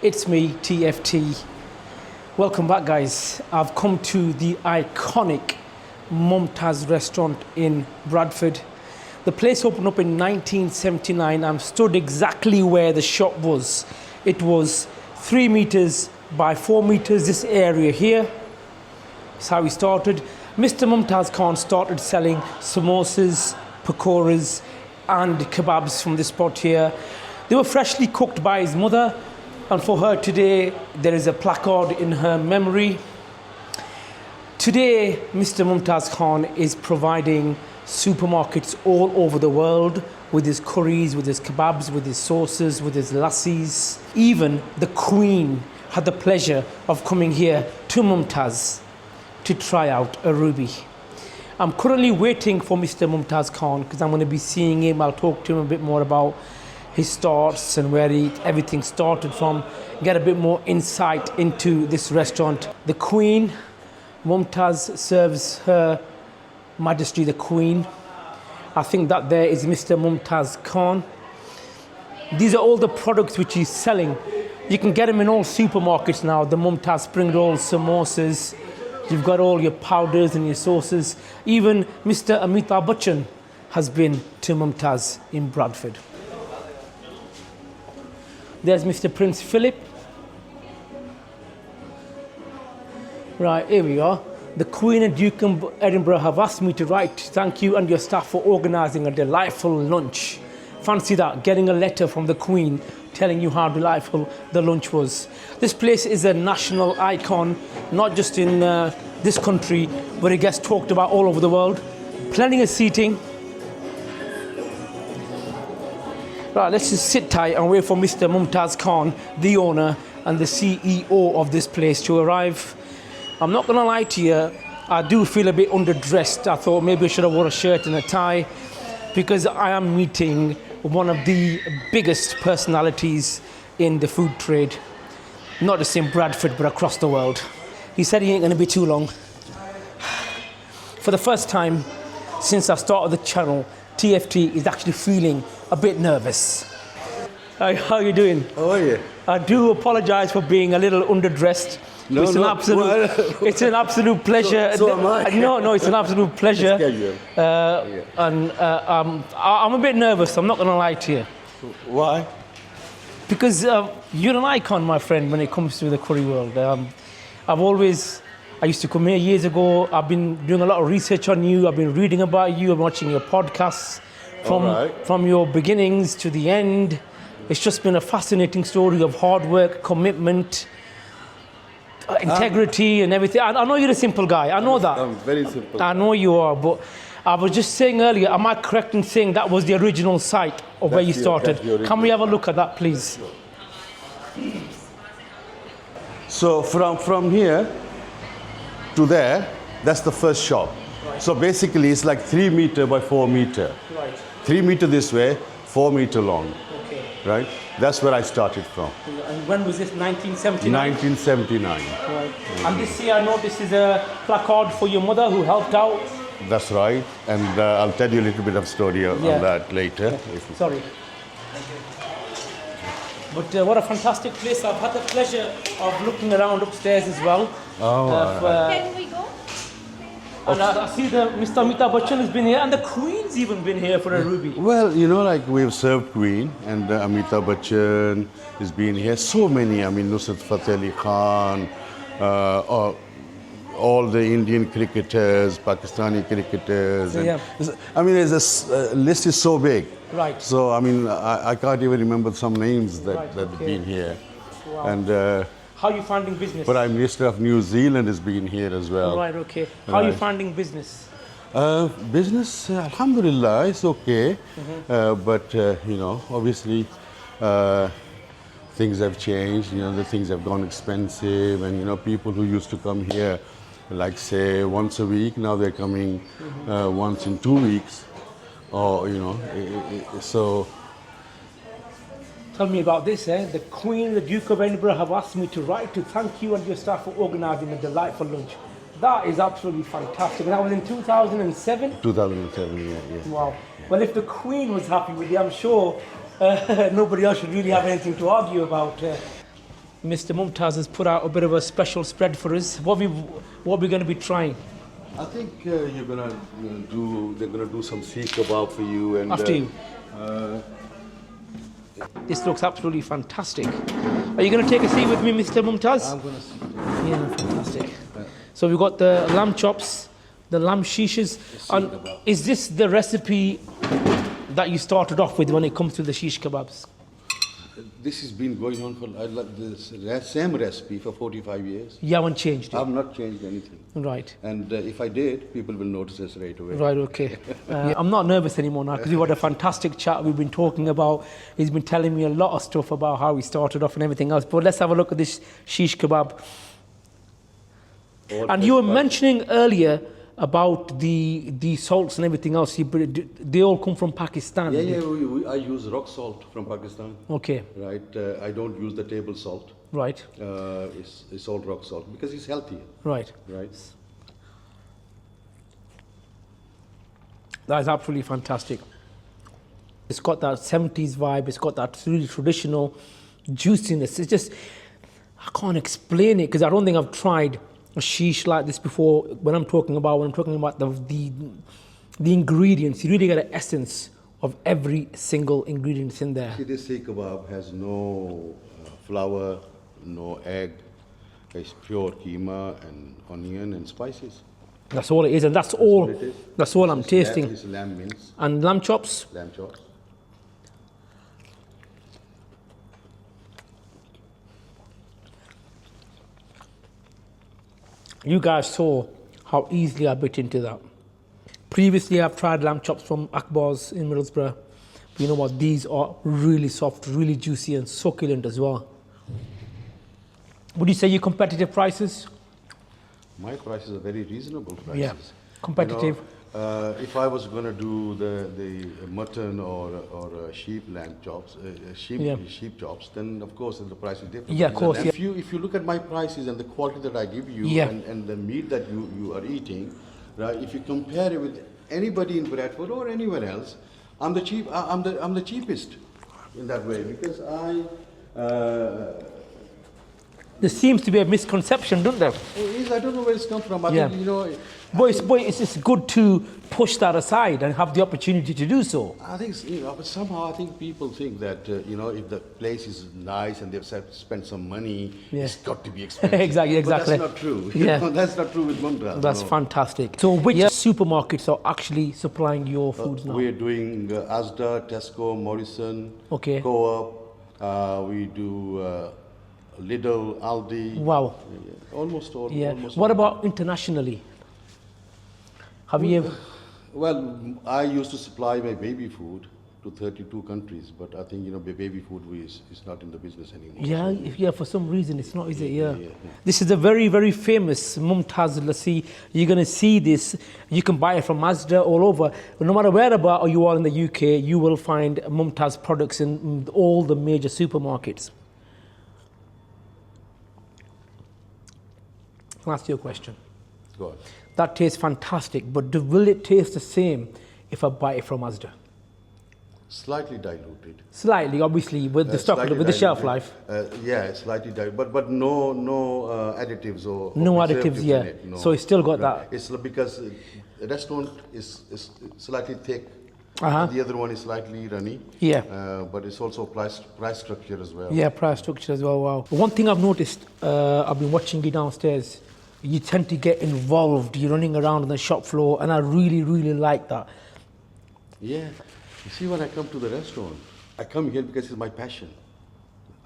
It's me, TFT. Welcome back, guys. I've come to the iconic Mumtaz restaurant in Bradford. The place opened up in 1979. I'm stood exactly where the shop was. It was 3 meters by 4 meters, this area here. That's how we started. Mr. Mumtaz Khan started selling samosas, pakoras, and kebabs from this spot here. They were freshly cooked by his mother. And for her today, there is a placard in her memory. Today, Mr. Mumtaz Khan is providing supermarkets all over the world with his curries, with his kebabs, with his sauces, with his lassis. Even the Queen had the pleasure of coming here to Mumtaz to try out a ruby. I'm currently waiting for Mr. Mumtaz Khan because I'm going to be seeing him. I'll talk to him a bit more about his starts and where everything started from, get a bit more insight into this restaurant. The Queen, Mumtaz, serves Her Majesty the Queen. I think that there is Mr. Mumtaz Khan. These are all the products which he's selling. You can get them in all supermarkets now, the Mumtaz spring rolls, samosas. You've got all your powders and your sauces. Even Mr. Amitabh Bachchan has been to Mumtaz in Bradford. There's Mr. Prince Philip. Right, here we are. The Queen and Duke of Edinburgh have asked me to write thank you and your staff for organising a delightful lunch. Fancy that, getting a letter from the Queen telling you how delightful the lunch was. This place is a national icon, not just in this country, but it gets talked about all over the world. Plenty of seating. Right, let's just sit tight and wait for Mr. Mumtaz Khan, the owner and the CEO of this place, to arrive. I'm not going to lie to you, I do feel a bit underdressed. I thought maybe I should have worn a shirt and a tie because I am meeting one of the biggest personalities in the food trade, not just in Bradford, but across the world. He said he ain't going to be too long. For the first time since I started the channel, TFT is actually feeling a bit nervous. Hi, how are you doing? How are you? I do apologize for being a little underdressed. No, it's an absolute pleasure. So am I. No, it's an absolute pleasure. It's And I'm a bit nervous, I'm not going to lie to you. Why? Because you're an icon, my friend, when it comes to the curry world. I used to come here years ago. I've been doing a lot of research on you. I've been reading about you. I'm watching your podcasts from your beginnings to the end. It's just been a fascinating story of hard work, commitment, integrity and everything. I know you're a simple guy. I know that. I'm very simple. I know you are, but I was just saying earlier, am I correct in saying that was the original site of where you started? Can we have a look at that, please? So from here to there, that's the first shop. Right. So basically it's like 3 meter by 4 meter. Right. 3 meter this way, 4 meter long. Okay. Right? That's where I started from. And when was this, 1979? 1979. Right. And this here, I know this is a placard for your mother who helped out. That's right. And I'll tell you a little bit of story on that later. Yeah. Sorry. But what a fantastic place. I've had the pleasure of looking around upstairs as well. Can we go? And I see that Mr. Amitabh Bachchan has been here and the Queen's even been here for a ruby. Well, like we've served Queen and Amitabh Bachchan has been here. So many, Nusrat Fateh Ali Khan, all the Indian cricketers, Pakistani cricketers. And, the list is so big. Right. So, I can't even remember some names that have been here. Wow. And how are you finding business? Prime Minister of New Zealand has been here as well. Right, okay. How are you finding business? Business, alhamdulillah, it's okay. But, obviously, things have changed. The things have gone expensive. And, people who used to come here, like, say, once a week, now they're coming once in 2 weeks. Or, so... Tell me about this, The Queen and the Duke of Edinburgh have asked me to write to thank you and your staff for organising a delightful lunch. That is absolutely fantastic. And that was in 2007? 2007, yeah. Wow. Well, if the Queen was happy with you, I'm sure nobody else should really have anything to argue about. Mr. Mumtaz has put out a bit of a special spread for us. What we going to be trying? I think you're gonna they're gonna do some seekh kebab for you and After you. This looks absolutely fantastic. Are you going to take a seat with me, Mr. Mumtaz? I'm gonna see. Yeah, fantastic. So we've got the lamb chops, the lamb shishas. And is this the recipe that you started off with when it comes to the shish kebabs? This has been going on for this same recipe for 45 years. You haven't changed it? I've not changed anything. Right. And if I did, people will notice this right away. Right, okay. I'm not nervous anymore now because we've had a fantastic chat. We've been talking about, he's been telling me a lot of stuff about how he started off and everything else. But let's have a look at this shish kebab. And you were mentioning earlier about the salts and everything else. They all come from Pakistan. I use rock salt from Pakistan. Okay. Right. I don't use the table salt. Right. It's all rock salt because it's healthier. Right. Right. That is absolutely fantastic. It's got that 70s vibe. It's got that really traditional juiciness. It's just, I can't explain it because I don't think I've tried a shish like this before. When I'm talking about the ingredients, you really get an essence of every single ingredient in there. See, this seekh kebab has no flour, no egg. It's pure keema and onion and spices. That's all it is, and that's all. What it is. That's all I'm tasting. It's lamb mince. And lamb chops. Lamb chops. You guys saw how easily I bit into that. Previously, I've tried lamb chops from Akbar's in Middlesbrough. But you know what? These are really soft, really juicy and succulent as well. Would you say your competitive prices? My prices are very reasonable prices. Yeah, competitive. You know, if I was going to do the mutton or sheep lamb chops, sheep chops, then of course the price is different. Yeah, of course. And if you look at my prices and the quality that I give you and the meat that you are eating, right? If you compare it with anybody in Bradford or anywhere else, I'm the cheapest in that way because There seems to be a misconception, don't there? I don't know where it's come from. I think, you know. It's just good to push that aside and have the opportunity to do so. I think, but somehow I think people think that, if the place is nice and they've spent some money, it's got to be expensive. Exactly. But that's not true. Yeah. That's not true with Mumtaz. That's fantastic. So which supermarkets are actually supplying your foods now? We're doing Asda, Tesco, Morrison, Okay. Co-op. We do Lidl, Aldi. Wow. Almost all. Yeah. Almost What all. about internationally? Have you ever? Well, I used to supply my baby food to 32 countries, but I think baby food is not in the business anymore. Yeah. For some reason, it's not, is it? Yeah. This is a very, very famous Mumtaz lassi. You're gonna see this. You can buy it from Asda all over. No matter where about you are in the UK, you will find Mumtaz products in all the major supermarkets. I'll ask you a question. Go on. That tastes fantastic, but will it taste the same if I buy it from Asda? Slightly diluted. Slightly, obviously, with the stock, with the shelf life. Slightly diluted, but no additives or No preservatives additives, yeah. in it, no. So it's still got that. It's because the restaurant is slightly thick. Uh-huh. The other one is slightly runny. Yeah. But it's also price structure as well. Yeah, price structure as well. Wow. One thing I've noticed, I've been watching you downstairs. You tend to get involved. You're running around on the shop floor, and I really, really like that. Yeah. You see, when I come to the restaurant, I come here because it's my passion.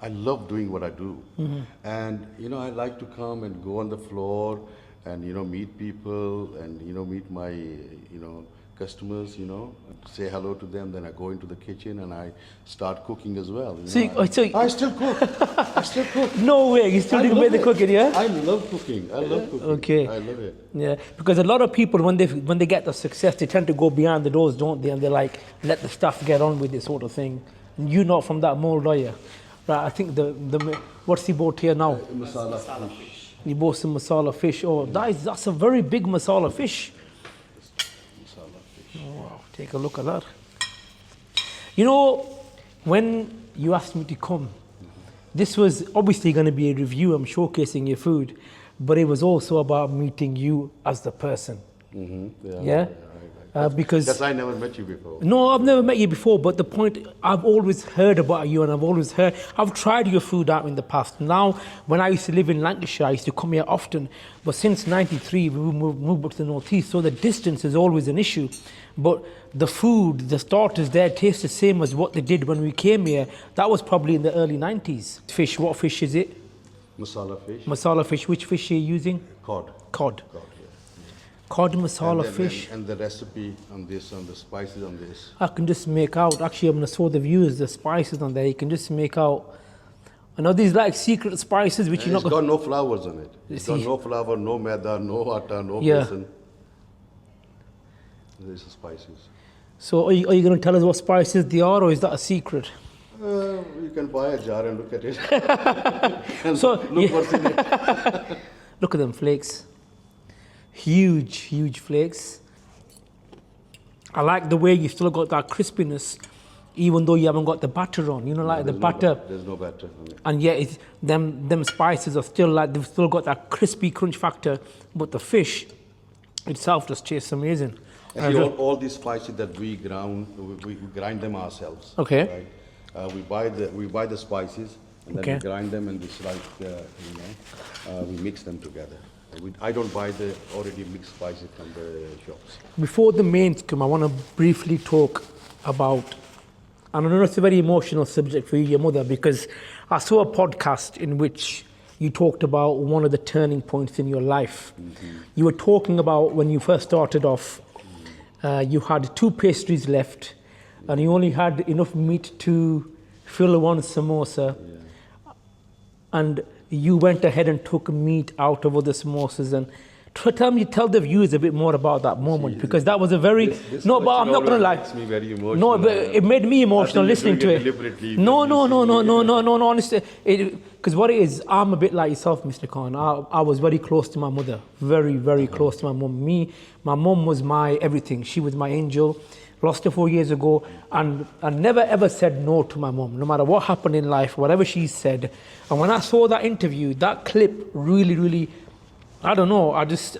I love doing what I do. Mm-hmm. And, I like to come and go on the floor and, meet people and, meet my, customers, say hello to them. Then I go into the kitchen and I start cooking as well. I still cook. No way, you still do the cooking, yeah? I love cooking. Okay. I love it. Yeah, because a lot of people, when they get the success, they tend to go behind the doors, don't they? And they're like, let the staff get on with this sort of thing. And you're not from that mold, are you? Right, I think what's he bought here now? Masala fish. He bought some masala fish. Oh, that's a very big masala fish. Oh, wow, take a look at that. When you asked me to come, This was obviously going to be a review. I'm showcasing your food, but it was also about meeting you as the person. Yeah. Because I never met you before. no, I've never met you before, but the point, I've always heard about you and I've tried your food out in the past. Now, when I used to live in Lancashire, I used to come here often, but since 93, we moved up to the northeast, so the distance is always an issue. But the food, the starters there taste the same as what they did when we came here. That was probably in the early 90s. Fish, what fish is it? Masala fish. Masala fish. Which fish are you using? Cod. Cod. Cod, yeah. Cod masala fish. And the recipe on this, on the spices on this. I can just make out, actually I'm going to show the viewers the spices on there. You can just make out, I know these like secret spices which And you're not it's got no flowers on it. It's got See. no flour, no maida, no atta, no Yeah. besan. These are spices. So are you going to tell us what spices they are, or is that a secret? You can buy a jar and look at it. And So, look what's in it. Look at them flakes. Huge, huge flakes. I like the way you still got that crispiness, even though you haven't got the batter on. You know, like the batter. There's no batter on it. And yet, it's, them spices are still like, they've still got that crispy crunch factor, but the fish itself just tastes amazing. Actually, all these spices that we ground, we grind them ourselves. Okay. Right? We buy the spices and then Okay. we grind them, and it's like we mix them together. I don't buy the already mixed spices from the shops. Before the mains come, I want to briefly talk about, and I know it's a very emotional subject for you, your mother, because I saw a podcast in which you talked about one of the turning points in your life. You were talking about when you first started off, you had 2 pastries left, and you only had enough meat to fill one samosa. And you went ahead and took meat out of other samosas. And tell the viewers a bit more about that moment, because that was a very no. But I'm not going to lie. Makes me very emotional. No, but it made me emotional listening to it. Deliberately. No. Honestly, because what it is, I'm a bit like yourself, Mr. Khan. I was very close to my mother, very, very close to my mum. My mum was my everything. She was my angel. Lost her 4 years ago, and I never ever said no to my mum, no matter what happened in life, whatever she said. And when I saw that interview, that clip really, I don't know, I just,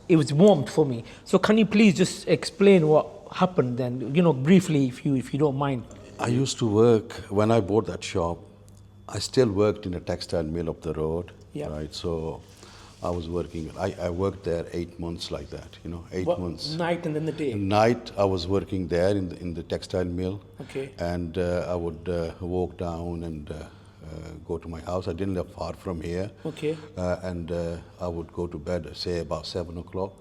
it was warmed for me. So can you please just explain what happened then, briefly, if you don't mind? I used to work, when I bought that shop, I still worked in a textile mill up the road. Yeah. Right, so I was working, I worked there 8 months like that, 8 months. Night and then the day? Night, I was working there in the textile mill. Okay. And I would walk down and go to my house. I didn't live far from here. Okay. And I would go to bed, say about 7 o'clock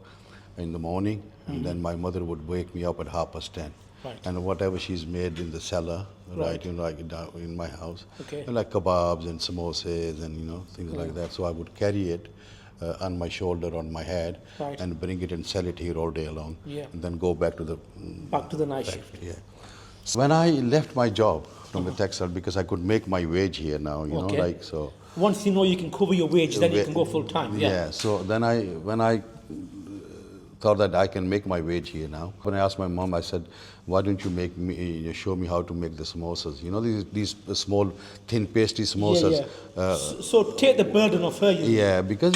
in the morning. And then my mother would wake me up at 10:30. Right. And whatever she's made in the cellar, Right. like down in my house. Okay. And like kebabs and samosas and things like that. So I would carry it on my shoulder, on my head, Right. and bring it and sell it here all day long. Yeah. And then go back to the night shift. yeah. So when I left my job from the textile, because I could make my wage here now, Okay. like so. Once you know you can cover your wage, then you can go full time. Yeah. So then when I thought that I can make my wage here now. When I asked my mom, I said, why don't you show me how to make the samosas? These small, thin pastry samosas. So take the burden off her. Yeah, because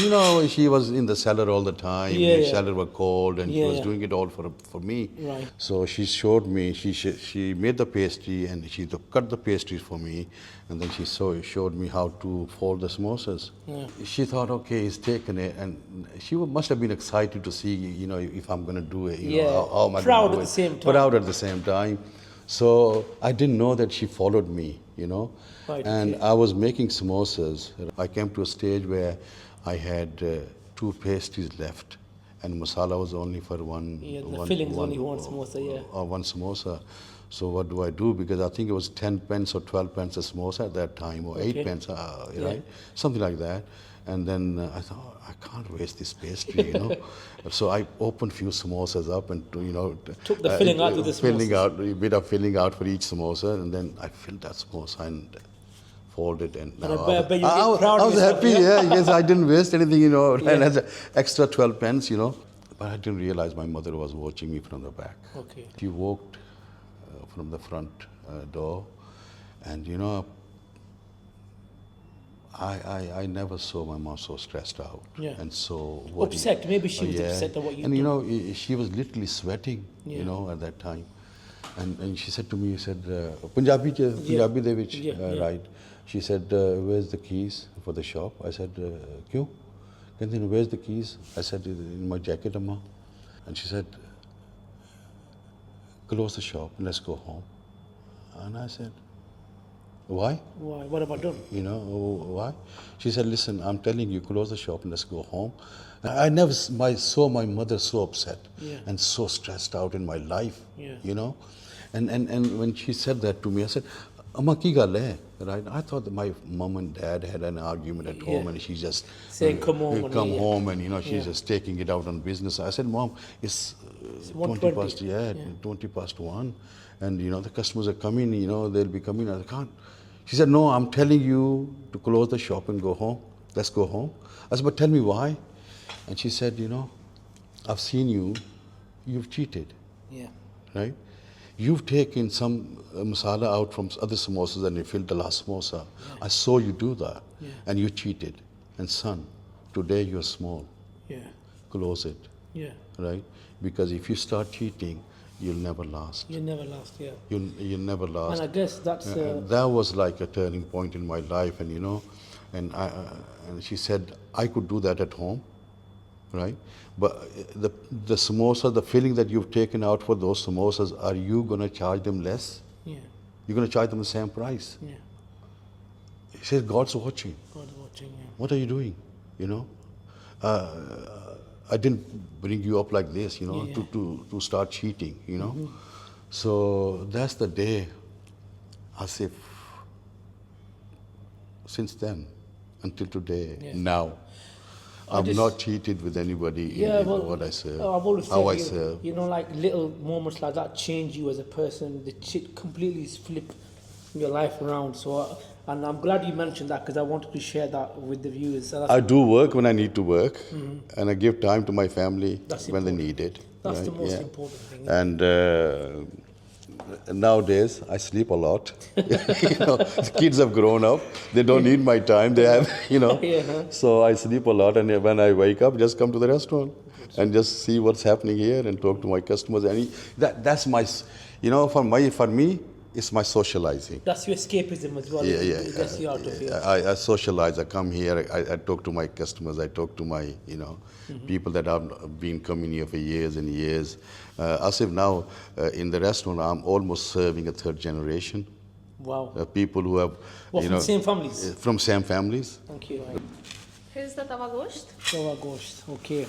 she was in the cellar all the time. The cellar was cold, and she was doing it all for me. Right. So she showed me. She made the pastry, and she cut the pastries for me, and then she showed me how to fold the samosas. Yeah. She thought, okay, he's taken it, and she must have been excited to see, if I'm going to do it. How am I proud gonna do at the it? same time. Proud at the same time. So I didn't know that she followed me. Right, And okay. I was making samosas. I came to a stage where I had 2 pastries left, and masala was only for one. Yeah, the filling's only one samosa, One samosa. So what do I do? Because I think it was 10 pence or 12 pence a samosa at that time, or 8 pence, right? Something like that. And then I thought, I can't waste this pastry, So I opened few samosas up and, Took the filling out with the samosas. A bit of filling out for each samosa, and then I filled that samosa and folded. And I bet you get proud I of was yourself, happy, yes, I didn't waste anything, and as an extra 12 pence, But I didn't realize my mother was watching me from the back. Okay. She walked from the front door, and I never saw my mom so stressed out Yeah. and so Upset. Maybe she was yeah. upset at what you And did. you know, she was literally sweating, Yeah. you know, at that time. And she said to me, she said, Punjabi de vich, Yeah, yeah. right? She said, where's the keys for the shop? I said, Kyo? Then where's the keys? I said, in my jacket, Amma. And she said, close the shop, let's go home. And I said, why? Why? What have I done? You know, why? She said, listen, I'm telling you, close the shop and let's go home. I never saw my mother so upset Yeah. and so stressed out in my life, Yeah. you know. And when she said that to me, I said, Amma ki gal hai? Right? I thought that my mom and dad had an argument at home Yeah. and she just Saying, come home. come and, home and, you know, she's Yeah. just taking it out on business. I said, Mom, it's 20 1:20. past, yeah, 20 past 1. And, you know, the customers are coming, you know, they'll be coming. I can't. She said, no, I'm telling you to close the shop and go home. Let's go home. I said, but tell me why. And she said, you know, I've seen you, you've cheated, Yeah. right? You've taken some masala out from other samosas and you filled the last samosa. Yeah. I saw you do that. Yeah. And you cheated. And son, today you're small. Yeah. Close it, Yeah. right? Because if you start cheating, you'll never last. You never last. Yeah. You'll never last. And I guess that's. That was like a turning point in my life, and you know, and and she said I could do that at home, right? But the samosa, the filling that you've taken out for those samosas, are you gonna charge them less? Yeah. You're gonna charge them the same price? Yeah. She said, God's watching. God's watching. Yeah. What are you doing? You know, I didn't bring you up like this, you know, Yeah. to start cheating, you know. So that's the day, as if since then until today, Yeah. now, I'm just- not cheated with anybody Yeah, in well, what I serve, I've always how I said, serve. you know, like little moments like that change you as a person. They completely flip your life around. So, and I'm glad you mentioned that because I wanted to share that with the viewers. So I do work when I need to work, and I give time to my family That's when they important. need it. That's the right? most Yeah. important thing. And nowadays, I sleep a lot. You know, the kids have grown up; they don't need my time. They have, you know. Yeah. So I sleep a lot, and when I wake up, just come to the restaurant and just see what's happening here and talk to my customers. And that's my, you know, for me, it's my socializing. That's your escapism as well. Yeah, It gets you out of here. I socialize. I come here. I talk to my customers. I talk to my, you know, people that have been coming here for years and years. Asif, now in the restaurant, I'm almost serving a third generation. Wow. People who have, What, you from know, the same families? from same families. Thank you. Right. Here's the tawa gosht. Tawa gosht. Okay.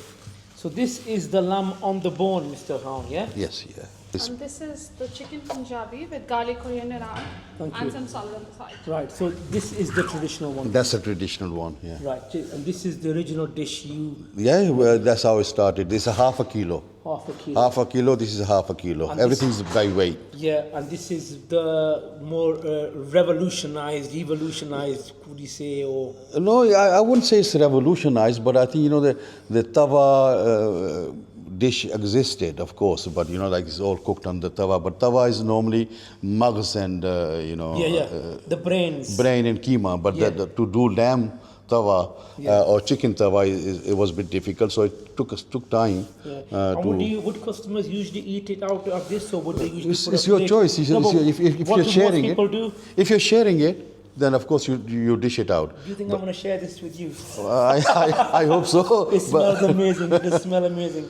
So this is the lamb on the bone, Mr. Khan, yeah? Yes, yeah. And this is the chicken Punjabi with garlic, coriander, Thank and you. some salt on the side. Right. So this is the traditional one. That's a traditional one. Yeah. Right. And this is the original dish you Yeah, well, that's how it started. This is half a kilo. half a kilo. Half a kilo. This is half a kilo. And Everything's by weight. Yeah, and this is the more revolutionized, would you say, or No, I wouldn't say it's revolutionized, but I think, you know, the tawa dish existed, of course, but, you know, like it's all cooked on the tawa. But tawa is normally maghz and, you know, the brains. brain and keema. But Yeah. to do lamb tawa or chicken tawa, it was a bit difficult, so it took time. Yeah. And would customers usually eat it out of this, or would they usually It's, put it's a your plate? choice. No, but If what you're do sharing most it, people do? if you're sharing it, then of course you dish it out. Do you think I'm going to share this with you? I hope so. It smells amazing. It smells amazing.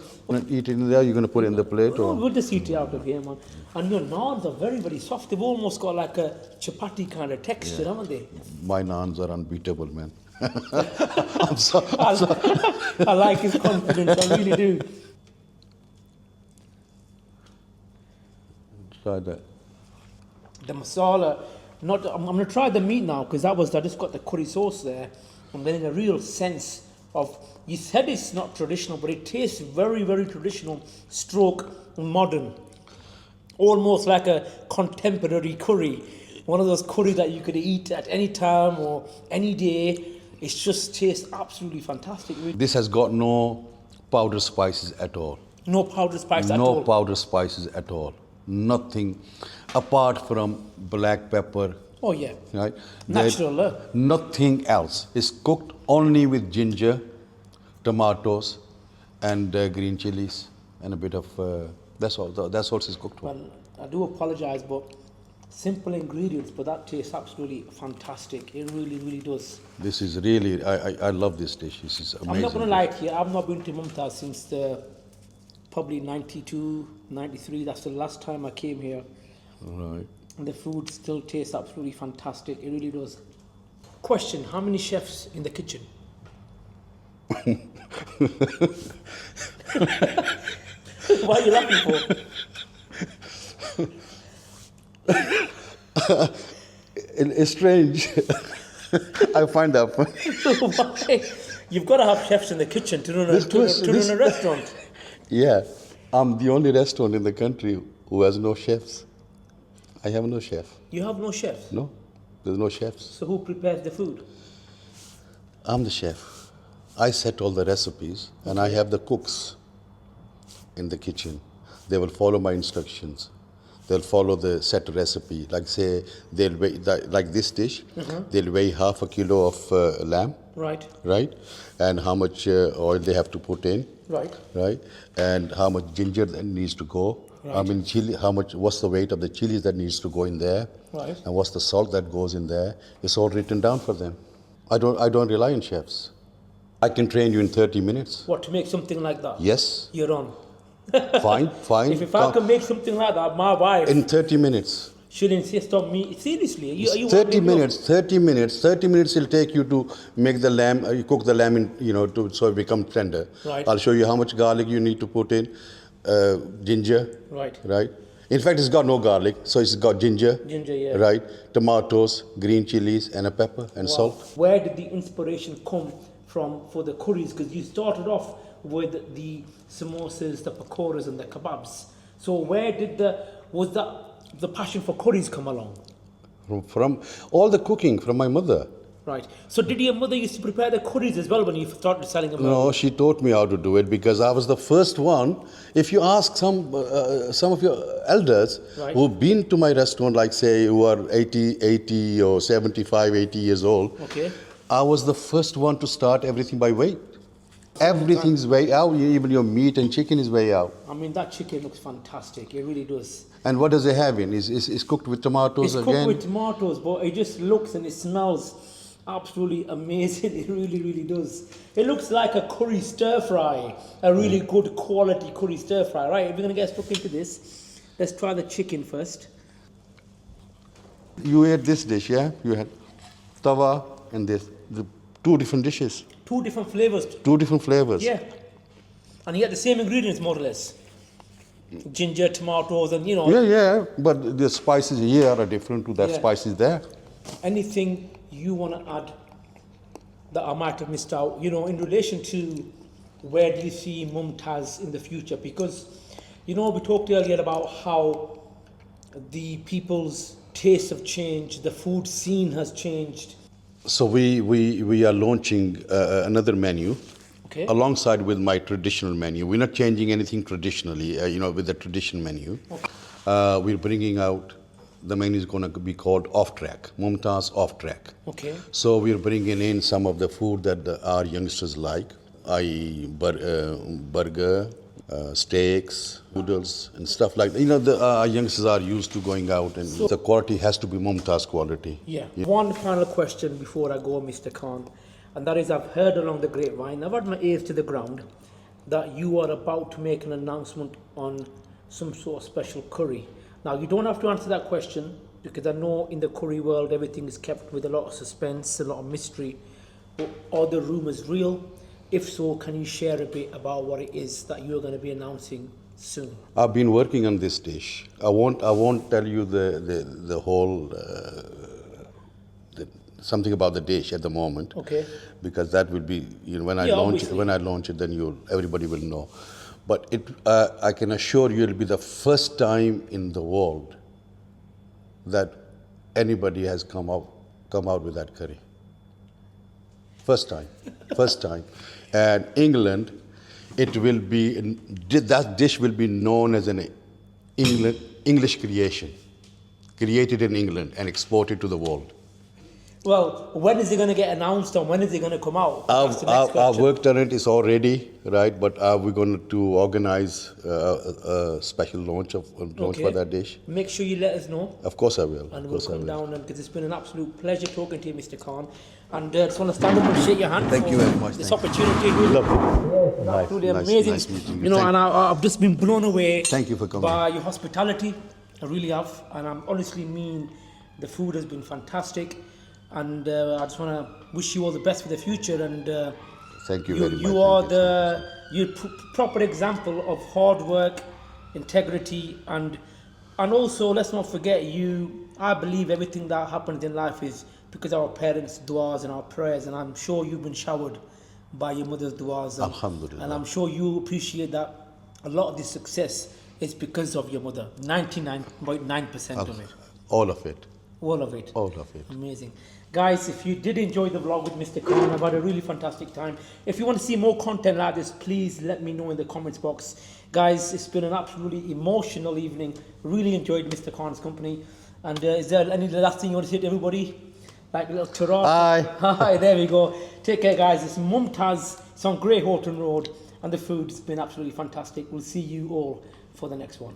Eat it in there. You're going to put it in the plate, No, or we'll just eat it out of here, man. And your naans are very, very soft. They've almost got like a chapati kind of texture, haven't they? my naans are unbeatable, man. I'm sorry. I like his confidence. I really do. Try that. The masala, I'm going to try the meat now because I just got the curry sauce there. I'm getting a real sense of, you said it's not traditional, but it tastes very, very traditional, stroke modern. Almost like a contemporary curry. One of those curry that you could eat at any time or any day. It just tastes absolutely fantastic. This has got no powder spices at all. No powdered spice at No all. powder spices at all. Nothing apart from black pepper Oh yeah. right? Natural, Nothing else. It's cooked only with ginger, tomatoes, and green chilies, and a bit of. That's all. That's what it's cooked with. Well, I do apologize, but simple ingredients, but that tastes absolutely fantastic. It really, really does. This is really. I love this dish. This is amazing. I'm not going to lie to you, I've not been to Mumtaz since probably 92, 93. That's the last time I came here. Right. And the food still tastes absolutely fantastic. It really does. Question, how many chefs in the kitchen? What are you laughing for? It's strange. I find that funny. Why? You've got to have chefs in the kitchen to run a restaurant. Yeah, I'm the only restaurant in the country who has no chefs. I have no chef. You have no chefs? No, there's no chefs. So who prepares the food? I'm the chef. I set all the recipes, and I have the cooks in the kitchen. They will follow my instructions. They'll follow the set recipe. Like say, they'll weigh, like this dish, they'll weigh half a kilo of lamb. Right. Right? And how much oil they have to put in. Right. Right? And how much ginger that needs to go. Right. I mean, chili. What's the weight of the chilies that needs to go in there? Right. And what's the salt that goes in there? It's all written down for them. I don't rely on chefs. I can train you in 30 minutes. What, to make something like that? Yes. You're on. Fine. If I can make something like that, my wife, in 30 minutes. she'll insist on me. Seriously, are you 30 minutes. 30 minutes. 30 minutes will take you to make the lamb. You cook the lamb in, so it becomes tender. Right. I'll show you how much garlic you need to put in. Ginger. Right. Right. In fact, it's got no garlic, so it's got ginger. Ginger, yeah. Right. Tomatoes, green chilies, and a pepper and salt. Where did the inspiration come from for the curries? Because you started off with the samosas, the pakoras, and the kebabs. So where did the passion for curries come along? From all the cooking from my mother. Right. So did your mother used to prepare the curries as well when you started selling them? No, she taught me how to do it because I was the first one. If you ask some of your elders Right. who've been to my restaurant, like say who are 80 or 75, 80 years old, Okay. I was the first one to start everything by weight. Everything's way out, even your meat and chicken is way out. I mean, that chicken looks fantastic. It really does. And what does it have in? It's cooked with tomatoes It's again? cooked with tomatoes, but it just looks and it smells absolutely amazing. It really, really does. It looks like a curry stir fry, a really good quality curry stir fry. Right, if we're going to get stuck into this, let's try the chicken first. You ate this dish, yeah? You had tawa and this. The two different dishes. Two different flavors. Two different flavors. Yeah. And you get the same ingredients, more or less. Ginger, tomatoes, and Yeah, but the spices here are different to that Yeah. spices there. anything you want to add that I might have missed out, in relation to where do you see Mumtaz in the future? Because, we talked earlier about how the people's tastes have changed, the food scene has changed. So we are launching another menu Okay. alongside with my traditional menu. We're not changing anything traditionally, with the traditional menu. Okay. We're bringing out, the menu is going to be called Off Track, Mumtaz Off Track. Okay. So we're bringing in some of the food that our youngsters like, i.e. burger, steaks, noodles, and stuff like that. Our youngsters are used to going out, and the quality has to be Mumtaz quality. Yeah. One final question before I go, Mr. Khan, and that is I've heard along the grapevine, I've had my ears to the ground, that you are about to make an announcement on some sort of special curry. Now, you don't have to answer that question because I know in the curry world everything is kept with a lot of suspense, a lot of mystery. But are the rumours real? If so, can you share a bit about what it is that you're going to be announcing soon? I've been working on this dish. I won't tell you the whole something about the dish at the moment. Okay. Because that will be when I launch it, then everybody will know. But I can assure you, it'll be the first time in the world that anybody has come out with that curry. First time. And England, that dish will be known as an English creation. created in England and exported to the world. Well, when is it going to get announced and when is it going to come out? That's the next Our question. work done it is already, right? But we're going to organize a special launch for that dish. Make sure you let us know. Of course I will. And Of we'll course I come will. down, because it's been an absolute pleasure talking to you, Mr. Khan. And I just want to stand up and shake your hand. Thank for you very much. This Thank you. opportunity. Lovely. Absolutely Nice, amazing. nice meeting you. You know, Thank and I've just been blown away. Thank you for coming. By your hospitality. I really have. And I honestly mean the food has been fantastic. And I just want to wish you all the best for the future. And Thank you very much. You are you're proper example of hard work, integrity, and also let's not forget I believe everything that happens in life is because of our parents' du'as and our prayers, and I'm sure you've been showered by your mother's du'as. Alhamdulillah. And I'm sure you appreciate that a lot of this success is because of your mother. 99.9% of it. All of it. All of it. All of it. Amazing. Guys, if you did enjoy the vlog with Mr. Khan, I've had a really fantastic time. If you want to see more content like this, please let me know in the comments box. Guys, it's been an absolutely emotional evening. Really enjoyed Mr. Khan's company. And is there any last thing you want to say to everybody? Like a little ta-ra? Bye. Hi, there we go. Take care, guys. It's Mumtaz. It's on Grey Horton Road. And the food's been absolutely fantastic. We'll see you all for the next one.